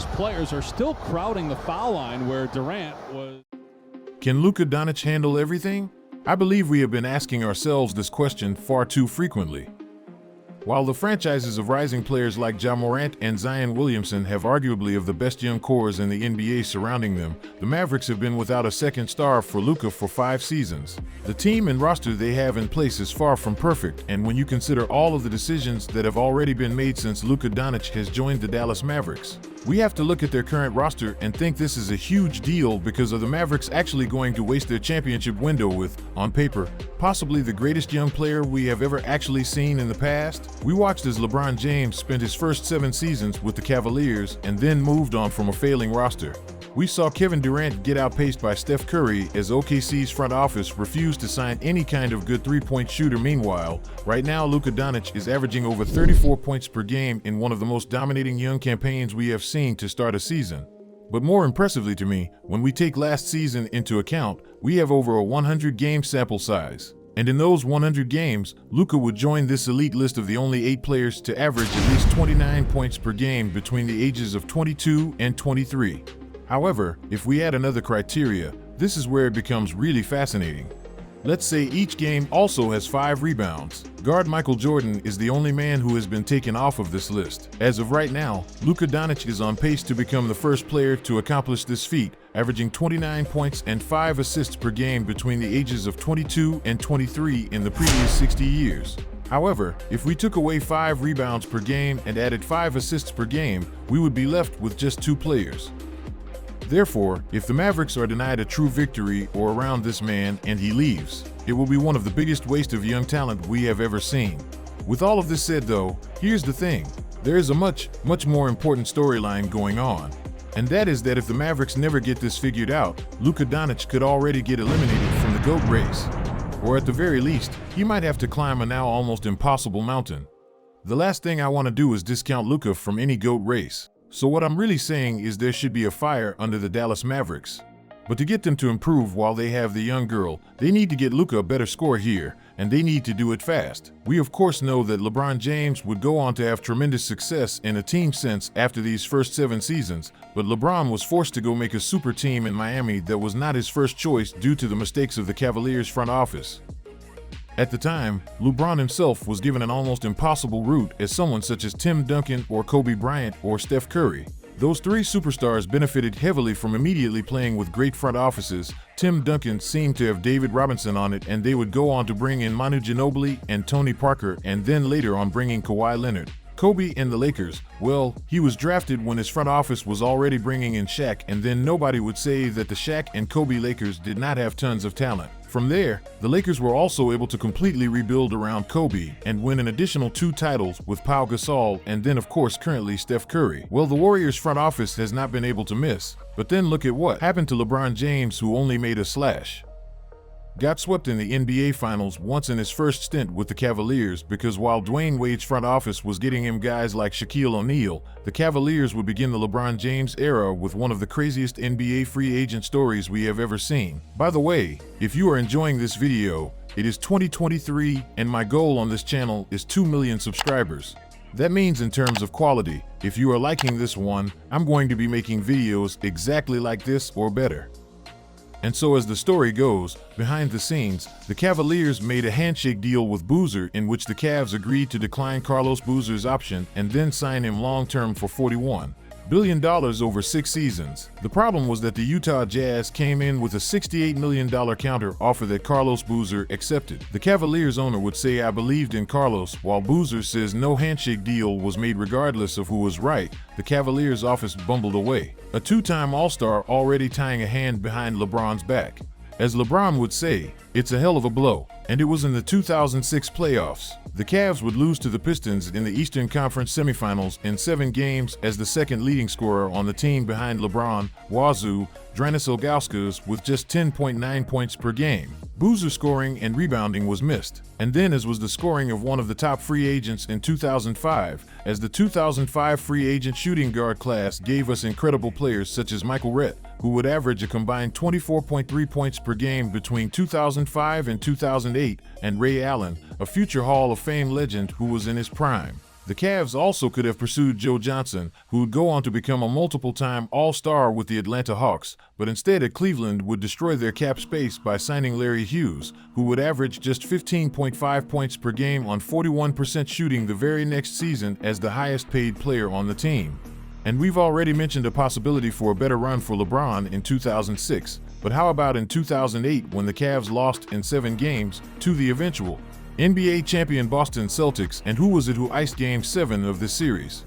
Players are still crowding the foul line where Durant was. Can Luka Dončić handle everything? I believe we have been asking ourselves this question far too frequently. While the franchises of rising players like Ja Morant and Zion Williamson have arguably of the best young cores in the NBA surrounding them, the Mavericks have been without a second star for Luka for 5 seasons. The team and roster they have in place is far from perfect, and when you consider all of the decisions that have already been made since Luka Dončić has joined the Dallas Mavericks, we have to look at their current roster and think this is a huge deal because of the Mavericks actually going to waste their championship window with, on paper, possibly the greatest young player we have ever actually seen in the past. We watched as LeBron James spent his first 7 seasons with the Cavaliers and then moved on from a failing roster. We saw Kevin Durant get outpaced by Steph Curry as OKC's front office refused to sign any kind of good three-point shooter. Meanwhile, right now Luka Dončić is averaging over 34 points per game in one of the most dominating young campaigns we have seen to start a season. But more impressively to me, when we take last season into account, we have over a 100-game sample size. And in those 100 games, Luka would join this elite list of the only 8 players to average at least 29 points per game between the ages of 22 and 23. However, if we add another criteria, this is where it becomes really fascinating. Let's say each game also has 5 rebounds. Guard Michael Jordan is the only man who has been taken off of this list. As of right now, Luka Dončić is on pace to become the first player to accomplish this feat, averaging 29 points and 5 assists per game between the ages of 22 and 23 in the previous 60 years. However, if we took away 5 rebounds per game and added 5 assists per game, we would be left with just 2 players. Therefore, if the Mavericks are denied a true victory or around this man and he leaves, it will be one of the biggest wastes of young talent we have ever seen. With all of this said though, here's the thing. There is a much more important storyline going on. And that is that if the Mavericks never get this figured out, Luka Dončić could already get eliminated from the GOAT race. Or at the very least, he might have to climb a now almost impossible mountain. The last thing I want to do is discount Luka from any GOAT race. So what I'm really saying is there should be a fire under the Dallas Mavericks. But to get them to improve while they have the young girl, they need to get Luka a better score here, and they need to do it fast. We of course know that LeBron James would go on to have tremendous success in a team sense after these first 7 seasons, but LeBron was forced to go make a super team in Miami that was not his first choice due to the mistakes of the Cavaliers front office. At the time, LeBron himself was given an almost impossible route as someone such as Tim Duncan or Kobe Bryant or Steph Curry. Those 3 superstars benefited heavily from immediately playing with great front offices. Tim Duncan seemed to have David Robinson on it, and they would go on to bring in Manu Ginobili and Tony Parker, and then later on bringing Kawhi Leonard. Kobe and the Lakers, well, he was drafted when his front office was already bringing in Shaq, and then nobody would say that the Shaq and Kobe Lakers did not have tons of talent. From there, the Lakers were also able to completely rebuild around Kobe and win an additional 2 titles with Pau Gasol and then of course currently Steph Curry. Well, the Warriors front office has not been able to miss, but then look at what happened to LeBron James, who only made a slash. Got swept in the NBA Finals once in his first stint with the Cavaliers because while Dwayne Wade's front office was getting him guys like Shaquille O'Neal, the Cavaliers would begin the LeBron James era with one of the craziest NBA free agent stories we have ever seen. By the way, if you are enjoying this video, it is 2023 and my goal on this channel is 2 million subscribers. That means in terms of quality, if you are liking this one, I'm going to be making videos exactly like this or better. And so as the story goes, behind the scenes, the Cavaliers made a handshake deal with Boozer in which the Cavs agreed to decline Carlos Boozer's option and then sign him long-term for $41 billion over 6 seasons. The problem was that the Utah Jazz came in with a $68 million counter offer that Carlos Boozer accepted. The Cavaliers owner would say, "I believed in Carlos," while Boozer says no handshake deal was made regardless of who was right. The Cavaliers office bumbled away. A 2-time All-Star already tying a hand behind LeBron's back. As LeBron would say, it's a hell of a blow. And it was in the 2006 playoffs. The Cavs would lose to the Pistons in the Eastern Conference semifinals in 7 games as the second leading scorer on the team behind LeBron, Wazoo, Dranis Ilgauskas with just 10.9 points per game. Boozer scoring and rebounding was missed, and then as was the scoring of one of the top free agents in 2005, as the 2005 free agent shooting guard class gave us incredible players such as Michael Rhett, who would average a combined 24.3 points per game between 2005 and 2008, and Ray Allen, a future Hall of Fame legend who was in his prime. The Cavs also could have pursued Joe Johnson, who would go on to become a multiple-time All-Star with the Atlanta Hawks, but instead at Cleveland would destroy their cap space by signing Larry Hughes, who would average just 15.5 points per game on 41% shooting the very next season as the highest-paid player on the team. And we've already mentioned a possibility for a better run for LeBron in 2006, but how about in 2008 when the Cavs lost in 7 games to the eventual NBA champion Boston Celtics, and who was it who iced Game 7 of this series?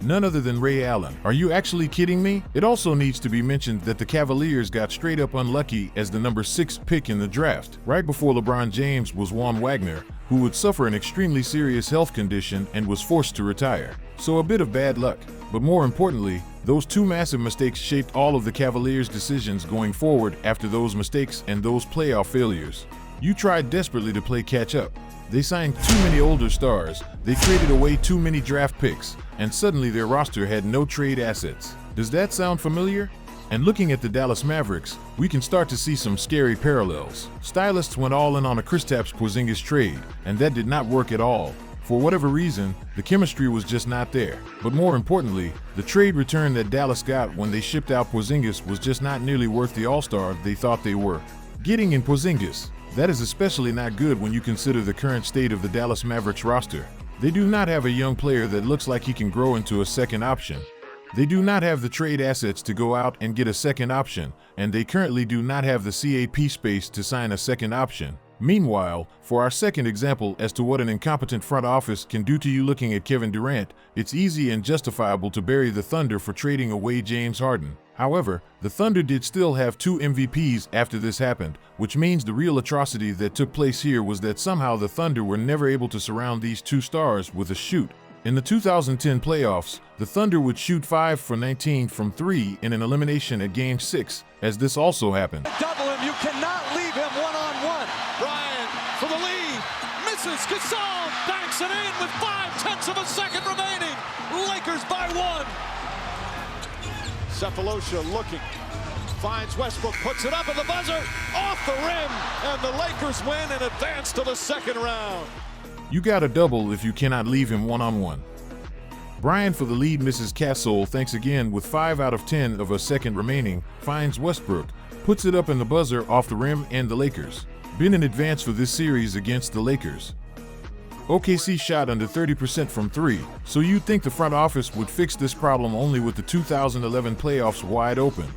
None other than Ray Allen. Are you actually kidding me? It also needs to be mentioned that the Cavaliers got straight up unlucky as the number 6 pick in the draft, right before LeBron James was Juan Wagner, who would suffer an extremely serious health condition and was forced to retire. So a bit of bad luck. But more importantly, those 2 massive mistakes shaped all of the Cavaliers' decisions going forward after those mistakes and those playoff failures. You tried desperately to play catch up. They signed too many older stars, they traded away too many draft picks, and suddenly their roster had no trade assets. Does that sound familiar? And looking at the Dallas Mavericks, we can start to see some scary parallels. Stylists went all in on a Kristaps Porzingis trade, and that did not work at all. For whatever reason, the chemistry was just not there. But more importantly, the trade return that Dallas got when they shipped out Porzingis was just not nearly worth the All-Star they thought they were. Getting in Porzingis, that is especially not good when you consider the current state of the Dallas Mavericks roster. They do not have a young player that looks like he can grow into a second option. They do not have the trade assets to go out and get a second option, and they currently do not have the CAP space to sign a second option. Meanwhile, for our second example as to what an incompetent front office can do to you looking at Kevin Durant, it's easy and justifiable to bury the Thunder for trading away James Harden. However, the Thunder did still have 2 MVPs after this happened, which means the real atrocity that took place here was that somehow the Thunder were never able to surround these 2 stars with a shoot. In the 2010 playoffs, the Thunder would shoot 5 for 19 from 3 in an elimination at Game 6, as this also happened. Double him, you cannot leave him one-on-one. Bryant for the lead, misses, Gasol banks it in with 0.5 of a second remaining. Lakers by 1. Cephalosha looking, finds Westbrook, puts it up at the buzzer, off the rim, and the Lakers win and advance to the second round. You got a double if you cannot leave him one-on-one. Bryant for the lead misses Gasol, thanks again with 5 out of 10 of a second remaining, finds Westbrook, puts it up in the buzzer off the rim, and the Lakers been in advance for this series against the Lakers. OKC shot under 30% from 3, so you'd think the front office would fix this problem only with the 2011 playoffs wide open.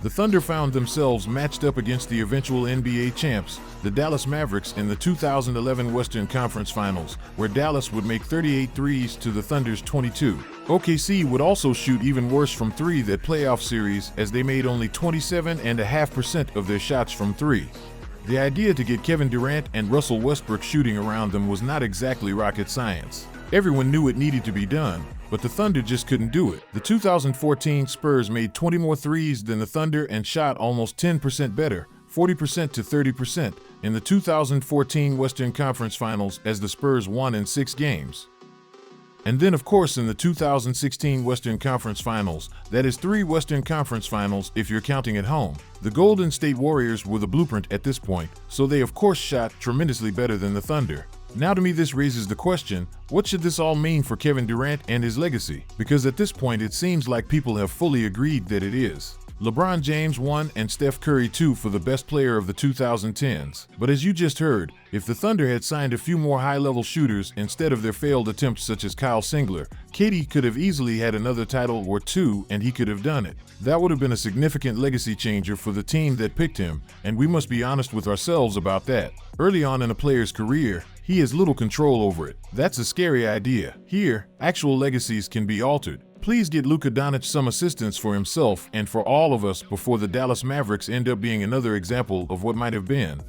The Thunder found themselves matched up against the eventual NBA champs, the Dallas Mavericks, in the 2011 Western Conference Finals, where Dallas would make 38 threes to the Thunder's 22. OKC would also shoot even worse from 3 that playoff series, as they made only 27.5% of their shots from 3. The idea to get Kevin Durant and Russell Westbrook shooting around them was not exactly rocket science. Everyone knew it needed to be done, but the Thunder just couldn't do it. The 2014 Spurs made 20 more threes than the Thunder and shot almost 10% better, 40% to 30%, in the 2014 Western Conference Finals as the Spurs won in 6 games. And then, of course, in the 2016 Western Conference Finals, that is 3 Western Conference Finals if you're counting at home, the Golden State Warriors were the blueprint at this point, so they of course shot tremendously better than the Thunder. Now to me this raises the question, what should this all mean for Kevin Durant and his legacy? Because at this point it seems like people have fully agreed that it is. LeBron James won and Steph Curry too for the best player of the 2010s. But as you just heard, if the Thunder had signed a few more high-level shooters instead of their failed attempts such as Kyle Singler, KD could have easily had another title or 2 and he could have done it. That would have been a significant legacy changer for the team that picked him, and we must be honest with ourselves about that. Early on in a player's career, he has little control over it. That's a scary idea. Here, actual legacies can be altered. Please get Luka Dončić some assistance for himself and for all of us before the Dallas Mavericks end up being another example of what might have been.